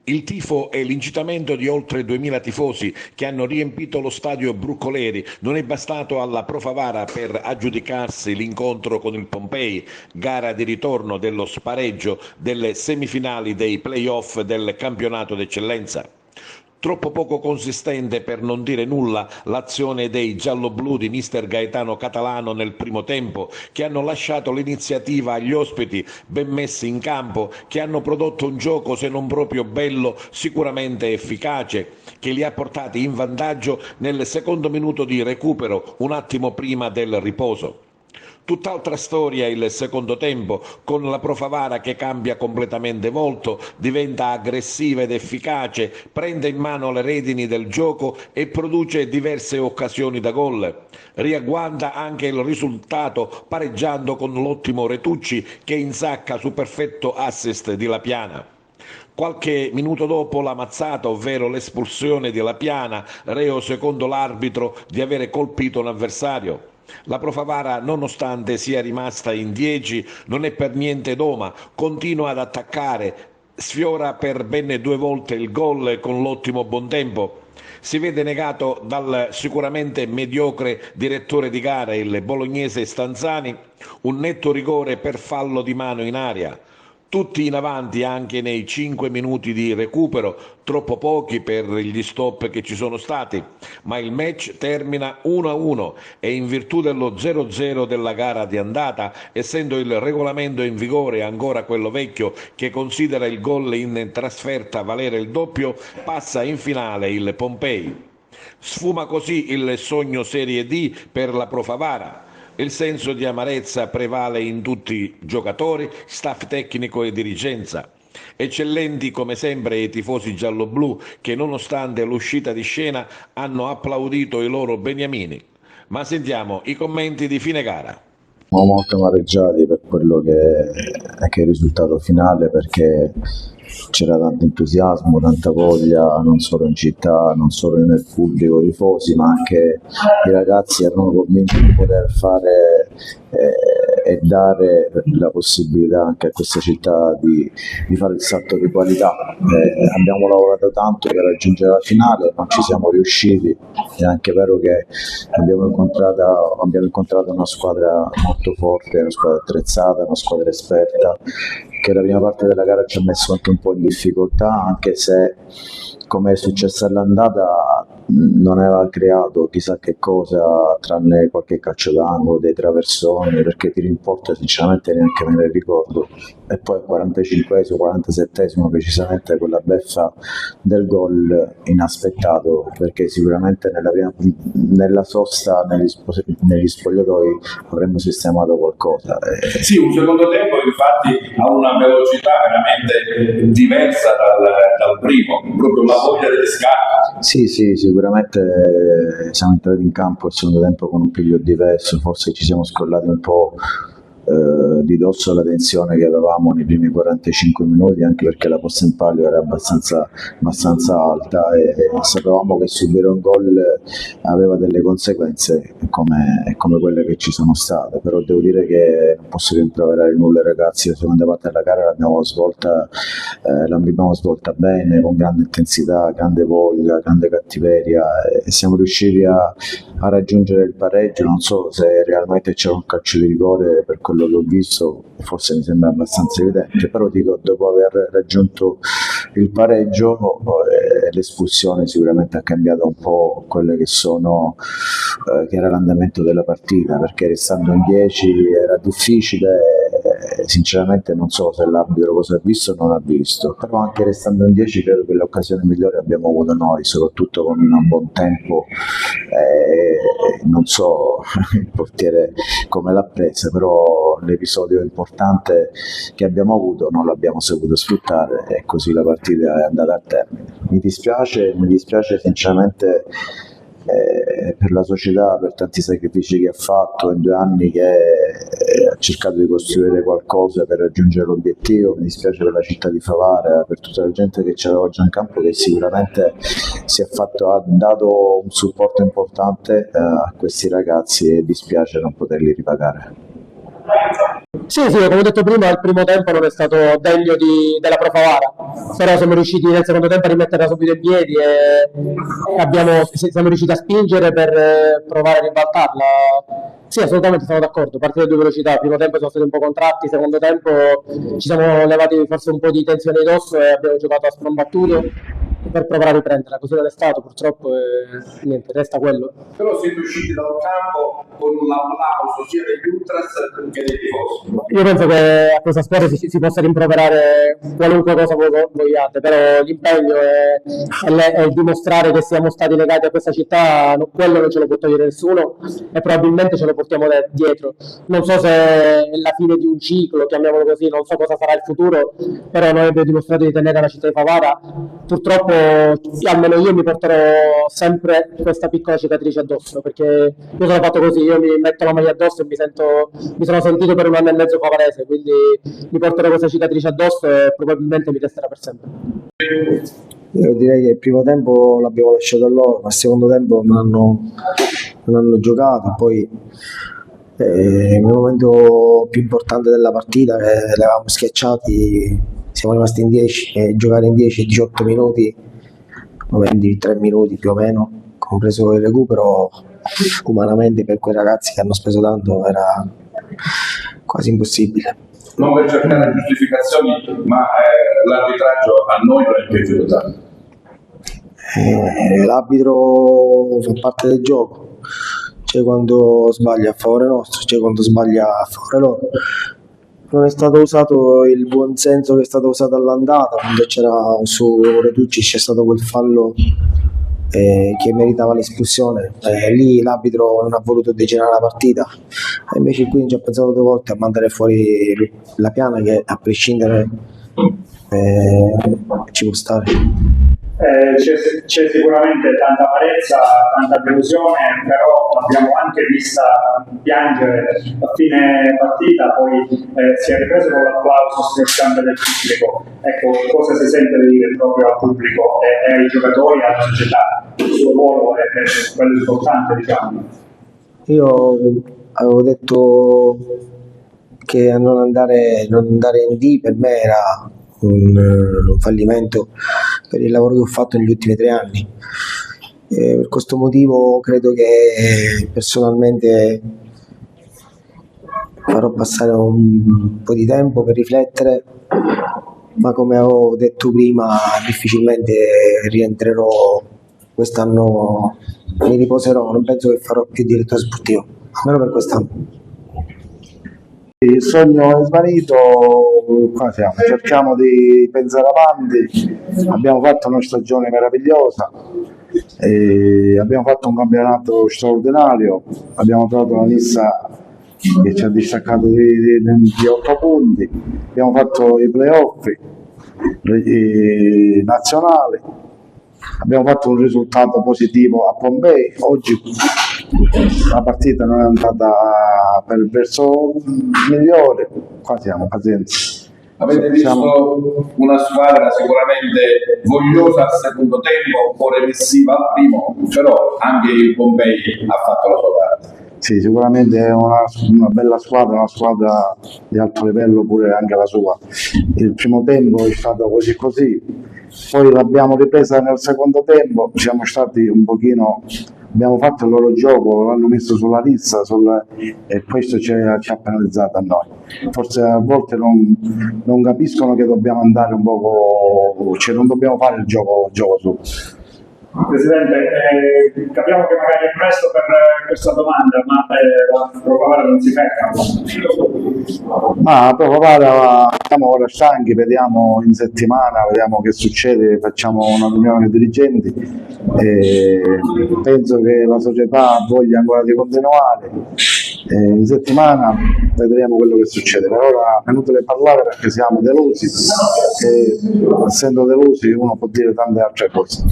Il tifo e l'incitamento di oltre 2000 tifosi che hanno riempito lo stadio Brucoleri non è bastato alla Pro Favara per aggiudicarsi l'incontro con il Pompei, gara di ritorno dello spareggio delle semifinali dei play-off del campionato d'eccellenza. Troppo poco consistente, per non dire nulla, l'azione dei gialloblu di mister Gaetano Catalano nel primo tempo, che hanno lasciato l'iniziativa agli ospiti ben messi in campo, che hanno prodotto un gioco se non proprio bello, sicuramente efficace, che li ha portati in vantaggio nel secondo minuto di recupero, un attimo prima del riposo. Tutt'altra storia il secondo tempo, con la Pro Favara che cambia completamente volto, diventa aggressiva ed efficace, prende in mano le redini del gioco e produce diverse occasioni da gol. Riagguanta anche il risultato pareggiando con l'ottimo Retucci che insacca su perfetto assist di Lapiana. Qualche minuto dopo la mazzata, ovvero l'espulsione di Lapiana, reo secondo l'arbitro di avere colpito un avversario. La Pro Favara, nonostante sia rimasta in 10, non è per niente doma, continua ad attaccare, sfiora per ben 2 volte il gol con l'ottimo buon tempo. Si vede negato dal sicuramente mediocre direttore di gara, il bolognese Stanzani, un netto rigore per fallo di mano in aria. Tutti in avanti anche nei 5 minuti di recupero, troppo pochi per gli stop che ci sono stati, ma il match termina 1-1 e in virtù dello 0-0 della gara di andata, essendo il regolamento in vigore ancora quello vecchio che considera il gol in trasferta valere il doppio, passa in finale il Pompei. Sfuma così il sogno Serie D per la Pro Favara. Il senso di amarezza prevale in tutti i giocatori, staff tecnico e dirigenza. Eccellenti come sempre i tifosi gialloblu che nonostante l'uscita di scena hanno applaudito i loro beniamini. Ma sentiamo i commenti di fine gara. Siamo molto amareggiati per quello che è il risultato finale, perché c'era tanto entusiasmo, tanta voglia, non solo in città, non solo nel pubblico, i tifosi, ma anche i ragazzi erano convinti di poter fare e dare la possibilità anche a questa città di fare il salto di qualità. Abbiamo lavorato tanto per raggiungere la finale, non ci siamo riusciti. È anche vero che abbiamo incontrato una squadra molto forte, una squadra attrezzata, una squadra esperta, che la prima parte della gara ci ha messo anche un po' in difficoltà, anche se, come è successo all'andata, non aveva creato chissà che cosa, tranne qualche calcio d'angolo, dei traversoni, perché tiri in porta sinceramente neanche me ne ricordo. E poi al 45esimo, 47esimo precisamente, quella beffa del gol inaspettato, perché sicuramente nella sosta, negli spogliatoi avremmo sistemato qualcosa. Sì, un secondo tempo infatti ha una velocità veramente diversa dal primo, proprio la voglia del scatto. Sì, sicuramente siamo entrati in campo il secondo tempo con un piglio diverso, forse ci siamo scrollati un po' di dosso alla tensione che avevamo nei primi 45 minuti, anche perché la posta in palio era abbastanza alta e sapevamo che subire un gol aveva delle conseguenze come quelle che ci sono state. Però devo dire che non posso rimproverare nulla ai ragazzi. La seconda parte della gara l'abbiamo svolta bene, con grande intensità, grande voglia, grande cattiveria, e siamo riusciti a raggiungere il pareggio. Non so se realmente c'era un calcio di rigore, per quello che ho visto forse mi sembra abbastanza evidente, però dico, dopo aver raggiunto il pareggio, l'espulsione sicuramente ha cambiato un po' quelle che sono che era l'andamento della partita, perché restando in 10 era difficile. Sinceramente non so se l'arbitro cosa ha visto o non ha visto, però anche restando in 10 credo che l'occasione migliore abbiamo avuto noi, soprattutto con un buon tempo. Non so il portiere come l'ha presa, però l'episodio importante che abbiamo avuto non l'abbiamo saputo sfruttare e così la partita è andata a termine. Mi dispiace sinceramente per la società, per tanti sacrifici che ha fatto in 2 anni, che ha cercato di costruire qualcosa per raggiungere l'obiettivo. Mi dispiace per la città di Favara, per tutta la gente che c'era oggi in campo, che sicuramente ha dato un supporto importante a questi ragazzi, e dispiace non poterli ripagare. Sì, come ho detto prima, il primo tempo non è stato degno della Pro Favara, però siamo riusciti nel secondo tempo a rimetterla subito in piedi e siamo riusciti a spingere per provare a ribaltarla. Sì, assolutamente sono d'accordo, partita a due velocità, il primo tempo siamo stati un po' contratti, il secondo tempo ci siamo levati forse un po' di tensione addosso e abbiamo giocato a sprombattuto per provare a riprenderla, così non è stato purtroppo e niente, resta quello. Però siete usciti dal campo con l'applauso sia degli ultras che dei tifosi. Io penso che a questa squadra si possa rimproverare qualunque cosa vogliate, però l'impegno è dimostrare che siamo stati legati a questa città, quello non ce lo può togliere nessuno e probabilmente ce lo portiamo dietro. Non so se è la fine di un ciclo, chiamiamolo così, non so cosa sarà il futuro, però noi abbiamo dimostrato di tenere la città di Favara. Purtroppo almeno io mi porterò sempre questa piccola cicatrice addosso, perché io sono fatto così, io mi metto la maglia addosso e mi sono sentito per un anno e mezzo favarese, quindi mi porterò questa cicatrice addosso e probabilmente mi resterà per sempre. Io direi che il primo tempo l'abbiamo lasciato a loro, ma il secondo tempo non hanno giocato, poi nel momento più importante della partita, che li avevamo schiacciati, siamo rimasti in 10 e giocare in 10-18 minuti, 23 minuti più o meno, compreso il recupero, umanamente per quei ragazzi che hanno speso tanto era quasi impossibile. Non per cercare giustificazioni, ma l'arbitraggio a noi non è piaciuto tanto. L'arbitro fa parte del gioco, c'è quando sbaglia a favore nostro, c'è quando sbaglia a favore loro. Non è stato usato il buon senso che è stato usato all'andata, quando c'era su Retucci c'è stato quel fallo che meritava l'espulsione, lì l'arbitro non ha voluto decidere la partita e invece qui ci ha pensato due volte a mandare fuori la Piana, che a prescindere ci può stare. C'è sicuramente tanta amarezza, tanta delusione, però l'abbiamo anche vista piangere a fine partita, poi si è ripreso con l'applauso schiacciante del pubblico. Ecco, cosa si sente di dire proprio al pubblico e ai giocatori e alla società? Il suo ruolo è quello importante, diciamo. Io avevo detto che a non andare in D per me era un fallimento per il lavoro che ho fatto negli ultimi 3 anni. Per questo motivo credo che personalmente farò passare un po' di tempo per riflettere, ma come ho detto prima difficilmente rientrerò quest'anno, mi riposerò, non penso che farò più direttore sportivo, almeno per quest'anno. Il sogno è svanito, qua siamo, cerchiamo di pensare avanti, abbiamo fatto una stagione meravigliosa, abbiamo fatto un campionato straordinario, abbiamo trovato una lista che ci ha distaccato di 8 punti, abbiamo fatto i playoff nazionali, abbiamo fatto un risultato positivo a Pompei. Oggi la partita non è andata per il verso migliore, qua siamo, pazienza. Avete visto una squadra sicuramente vogliosa al secondo tempo, un po' remissiva al primo, però anche il Pompei ha fatto la sua parte. Sì, sicuramente è una bella squadra, una squadra di alto livello pure anche la sua. Il primo tempo è stato così, poi l'abbiamo ripresa nel secondo tempo, siamo stati un pochino, abbiamo fatto il loro gioco, l'hanno messo sulla lista e questo ci ha penalizzato a noi. Forse a volte non capiscono che dobbiamo andare un poco, cioè non dobbiamo fare il gioco su. Presidente, capiamo che magari è presto per questa domanda, ma la Pro Favara non si ferma. Ma Pro Favara siamo ora stanchi, vediamo in settimana, vediamo che succede, facciamo una riunione dei dirigenti e penso che la società voglia ancora di continuare. In settimana vedremo quello che succede. Per ora è inutile parlare perché siamo delusi e essendo delusi uno può dire tante altre cose.